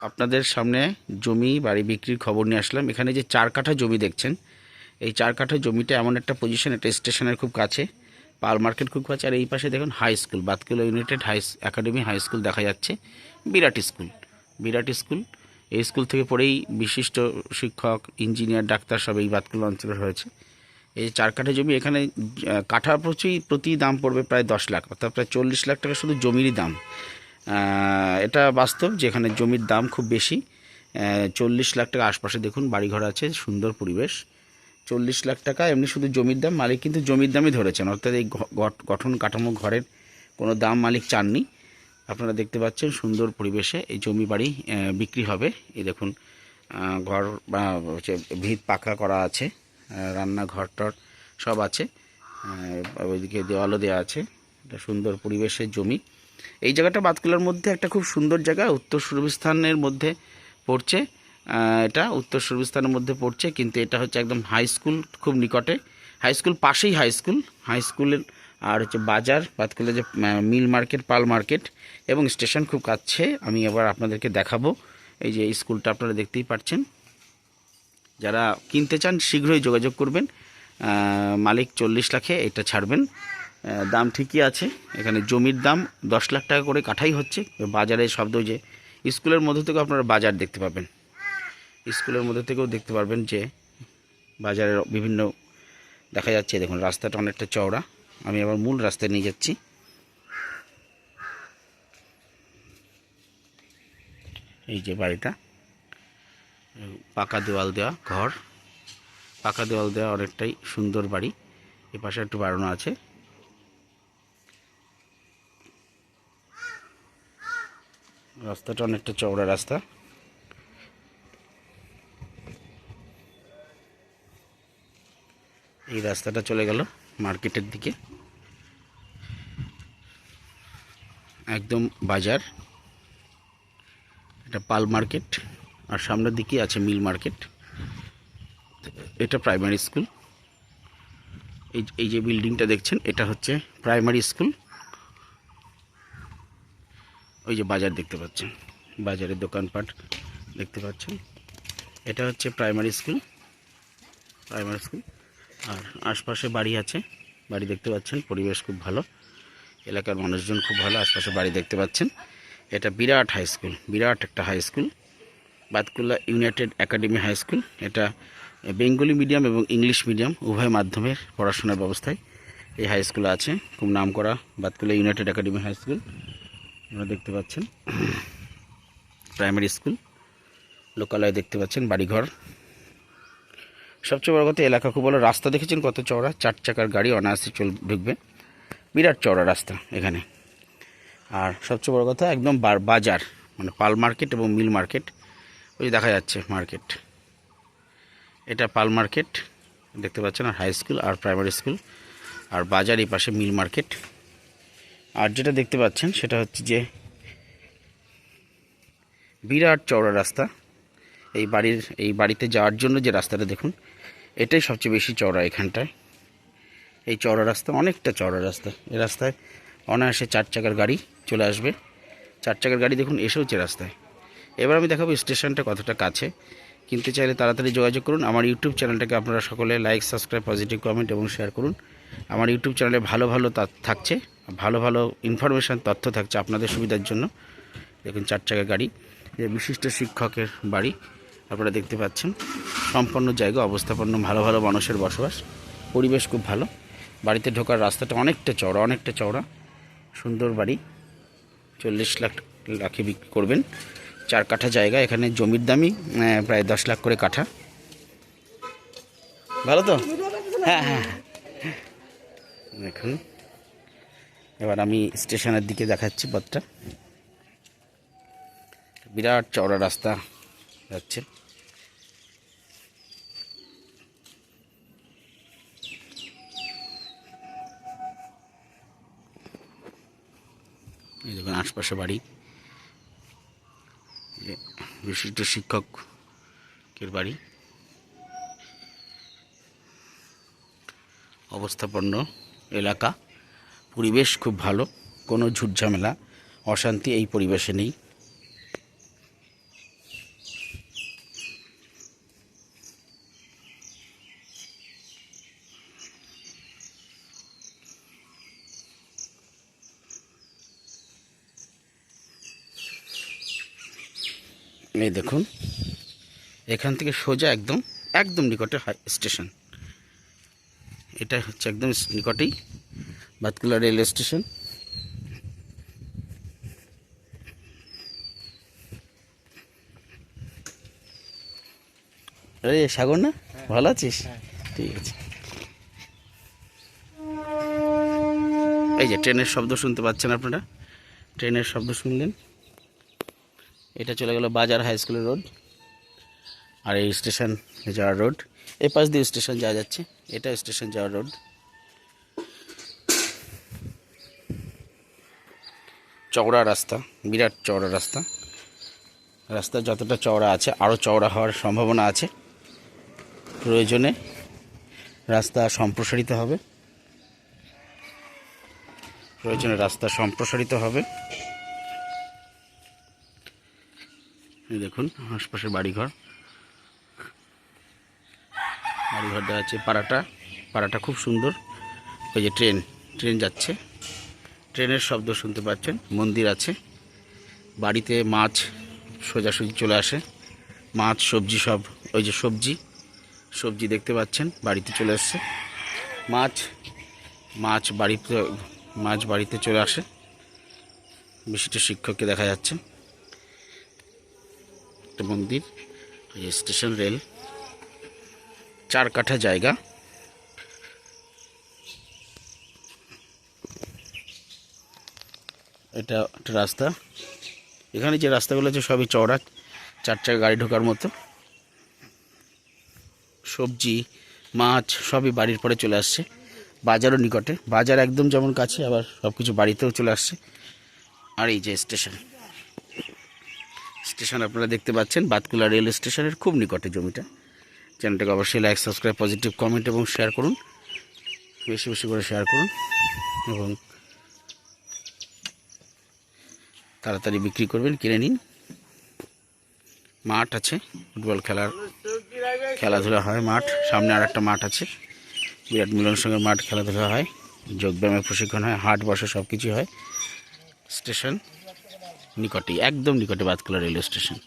আপনাদের সামনে জমি বাড়ি বিক্রির খবর নিয়ে আসলাম। এখানে যে 4 কাঠা জমি দেখছেন, এই 4 কাঠা জমিটা এমন একটা পজিশন, এটা স্টেশনের খুব কাছে, পাল মার্কেট খুব কাছে। আর এই পাশে দেখুন high school, Batkula united academy high school দেখা যাচ্ছে। বিরাট স্কুল, বিরাট স্কুল। এই স্কুল থেকে পড়েই বিশিষ্ট শিক্ষক, ইঞ্জিনিয়ার, ডাক্তার সব এই বাতকুলা অঞ্চলের হয়েছে। এই 4 কাঠা জমি, এখানে কাঠা প্রতি দাম পড়বে প্রায় 10 লাখ, অর্থাৎ প্রায় 40 লাখ টাকা শুধু জমিরই দাম। এটা বাস্তব যে এখানে জমির দাম খুব বেশি। 40 লাখ টাকা আশপাশে দেখুন বাড়িঘর আছে, সুন্দর পরিবেশ। 40 লাখ টাকা এমনি শুধু জমির দাম। মালিক কিন্তু জমির দামই ধরেছেন, অর্থাৎ এই গঠন কাঠামো ঘরের কোনো দাম মালিক চাননি। আপনারা দেখতে পাচ্ছেন সুন্দর পরিবেশে এই জমি বাড়ি বিক্রি হবে। এই দেখুন ঘর বা ভিত পাকা করা আছে, রান্নাঘর টর সব আছে, ওইদিকে দেওয়ালও দেওয়া আছে। এটা সুন্দর পরিবেশের জমি। এই জায়গাটা বাতকুলার মধ্যে একটা খুব সুন্দর জায়গা, উত্তর সুরভিস্থানের মধ্যে পড়ছে। এটা উত্তর সুরভিস্থানের মধ্যে পড়ছে, কিন্তু এটা হচ্ছে একদম হাই স্কুল খুব নিকটে। হাই স্কুল পাশেই হাই স্কুলের আর হচ্ছে বাজার, বাতকুলা যে মিল মার্কেট, পাল মার্কেট এবং স্টেশন খুব কাছে। আমি এবার আপনাদেরকে দেখাবো। এই যে এই স্কুলটা আপনারা দেখতেই পাচ্ছেন। যারা কিনতে চান শীঘ্রই যোগাযোগ করবেন। মালিক 40 লাখে এটা ছাড়বেন। দাম ঠিকই আছে। এখানে জমির দাম 10 লাখ টাকা করে কাঠাই হচ্ছে। বাজারের শব্দ, যে স্কুলের মধ্যে থেকেও আপনারা বাজার দেখতে পাবেন, স্কুলের মধ্যে থেকেও দেখতে পারবেন যে বাজারের বিভিন্ন দেখা যাচ্ছে। দেখুন রাস্তাটা অনেকটা চওড়া। আমি আবার মূল রাস্তায় নিয়ে যাচ্ছি। এই যে বাড়িটা, পাকা দেওয়াল দেওয়া ঘর, পাকা দেওয়াল দেওয়া, অনেকটাই সুন্দর বাড়ি। এ পাশে একটু বাড়ানো আছে। রাস্তাটা অনেকটা চওড়া রাস্তা। এই রাস্তাটা চলে গেল মার্কেটের দিকে, একদম বাজার। এটা পাল মার্কেট, আর সামনের দিকে আছে মিল মার্কেট। এটা প্রাইমারি স্কুল। এই যে বিল্ডিংটা দেখছেন, এটা হচ্ছে প্রাইমারি স্কুল। ওই যে বাজার দেখতে পাচ্ছেন, বাজারের দোকানপাট দেখতে পাচ্ছেন। এটা হচ্ছে প্রাইমারি স্কুল, প্রাইমারি স্কুল। আর আশপাশে বাড়ি আছে, বাড়ি দেখতে পাচ্ছেন। পরিবেশ খুব ভালো, এলাকার মানুষজন খুব ভালো। আশপাশে বাড়ি দেখতে পাচ্ছেন। এটা বিরাট হাই স্কুল, বিরাট একটা high school, Batkula united academy high school. এটা বেঙ্গলি মিডিয়াম এবং ইংলিশ মিডিয়াম উভয় মাধ্যমের পড়াশোনার ব্যবস্থায় এই হাই স্কুল আছে। খুব নাম করা Batkula united academy high school আপনারা দেখতে পাচ্ছেন। প্রাইমারি স্কুল, লোকালয় দেখতে পাচ্ছেন, বাড়িঘর। সবচেয়ে বড় কথা, এলাকা খুব ভালো। রাস্তা দেখেছেন কত চওড়া, 4 চাকার গাড়ি অনায়াসে ঢুকবে। বিরাট চওড়া রাস্তা এখানে। আর সবচেয়ে বড় কথা, একদম বাজার, মানে পাল মার্কেট এবং মিল মার্কেট। ওই দেখা যাচ্ছে মার্কেট, এটা পাল মার্কেট দেখতে পাচ্ছেন, আর হাই স্কুল আর প্রাইমারি স্কুল আর বাজার, এই পাশে মিল মার্কেট। আর যেটা দেখতে পাচ্ছেন সেটা হচ্ছে যে বিরাট চওড়া রাস্তা। এই বাড়িতে যাওয়ার জন্য যে রাস্তাটা দেখুন, এটাই সবচেয়ে বেশি চওড়া এখানটায়। এই চওড়া রাস্তা, অনেকটা চওড়া রাস্তা। এই রাস্তায় অনায়াসে 4 চাকার গাড়ি চলে আসবে। 4 চাকার গাড়ি দেখুন এসেওছে রাস্তায়। এবার আমি দেখাবো স্টেশনটা কতটা কাছে। কিনতে চাইলে তাড়াতাড়ি যোগাযোগ করুন। আমার ইউটিউব চ্যানেলটাকে আপনারা সকলে লাইক, সাবস্ক্রাইব, পজিটিভ কমেন্ট এবং শেয়ার করুন। আমার ইউটিউব চ্যানেলে ভালো ভালো থাকছে, ভালো ভালো ইনফরমেশান, তথ্য থাকছে আপনাদের সুবিধার জন্য। দেখুন 4 চাকার গাড়ি, যে বিশিষ্ট শিক্ষকের বাড়ি আপনারা দেখতে পাচ্ছেন। সম্পন্ন জায়গা, অবস্থাপন্ন, ভালো ভালো মানুষের বসবাস, পরিবেশ খুব ভালো। বাড়িতে ঢোকার রাস্তাটা অনেকটা চওড়া, অনেকটা চওড়া, সুন্দর বাড়ি। 40 লাখে বিক্রি করবেন। 4 কাঠা জায়গা। এখানে জমির দামই প্রায় 10 লাখ করে কাঠা। ভালো তো? হ্যাঁ হ্যাঁ, দেখুন এবার আমি স্টেশনের দিকে দেখাচ্ছি পথটা। বিরাট চওড়া রাস্তা যাচ্ছে। এই দেখুন আশপাশে বাড়ি, বিশিষ্ট শিক্ষকের বাড়ি, অবস্থাপন্ন এলাকা, পরিবেশ খুব ভালো। কোনো ঝুটঝামেলা, অশান্তি এই পরিবেশে নেই। এই দেখুন, এখান থেকে সোজা একদম একদম নিকটে স্টেশন। এটা হচ্ছে একদম নিকটেই বাতকুলা রেল স্টেশন। আরে সাগর না, ভালো আছিস? ঠিক আছে। এই যে ট্রেনের শব্দ শুনতে পাচ্ছেন আপনারা, ট্রেনের শব্দ শুনলেন। এটা চলে গেল বাজার হাই স্কুলের রোড, আর এই স্টেশন যাওয়ার রোড। এই পাশ দিয়ে স্টেশন যাওয়া যাচ্ছে, এটা স্টেশন যাওয়ার রোড। চওড়া রাস্তা, বিরাট চওড়া রাস্তা। রাস্তা যতটা চওড়া আছে আরও চওড়া হওয়ার সম্ভাবনা আছে। প্রয়োজনে রাস্তা সম্প্রসারিত হবে, প্রয়োজনে রাস্তা সম্প্রসারিত হবে। এই দেখুন আশপাশের বাড়িঘর, বাড়িঘর দেওয়া আছে। পাড়াটা খুব সুন্দর। ওই যে ট্রেন যাচ্ছে, ট্রেনের শব্দ শুনতে পাচ্ছেন। মন্দির আছে, বাড়িতে মাছ সোজাসুজি চলে আসে, মাছ সবজি সব। ওই যে সবজি দেখতে পাচ্ছেন, বাড়িতে চলে আসছে। মাছ বাড়িতে চলে আসে। বিশিষ্ট শিক্ষককে দেখা যাচ্ছে। একটা মন্দির, ওই যে স্টেশন, রেল, 4 কাঠা জায়গা। এটা একটা রাস্তা। এখানে যে রাস্তাগুলো আছে সবই চওড়া, 4 চাকা গাড়ি ঢোকার মতো। সবজি মাছ সবই বাড়ির পরে চলে আসছে। বাজারও নিকটে, বাজার একদম যেমন কাছে, আবার সব কিছু বাড়িতেও চলে আসছে। আর এই যে স্টেশন আপনারা দেখতে পাচ্ছেন, বাতকুলা রেল স্টেশনের খুব নিকটে জমিটা। চ্যানেলটাকে অবশ্যই লাইক, সাবস্ক্রাইব, পজিটিভ কমেন্ট এবং শেয়ার করুন, বেশি বেশি করে শেয়ার করুন, এবং তাড়াতাড়ি বিক্রি করবেন, কিনে নিন। মাঠ আছে, ফুটবল খেলাধুলা হয়। মাঠ সামনে আর একটা মাঠ আছে, বিরাট মিলন সঙ্গে মাঠ, খেলাধুলা হয়, যোগব্যায়ামের প্রশিক্ষণ হয়, হাট বসে, সব কিছুই হয়। স্টেশন নিকটেই, একদম নিকটে বাতকুলা রেল স্টেশন।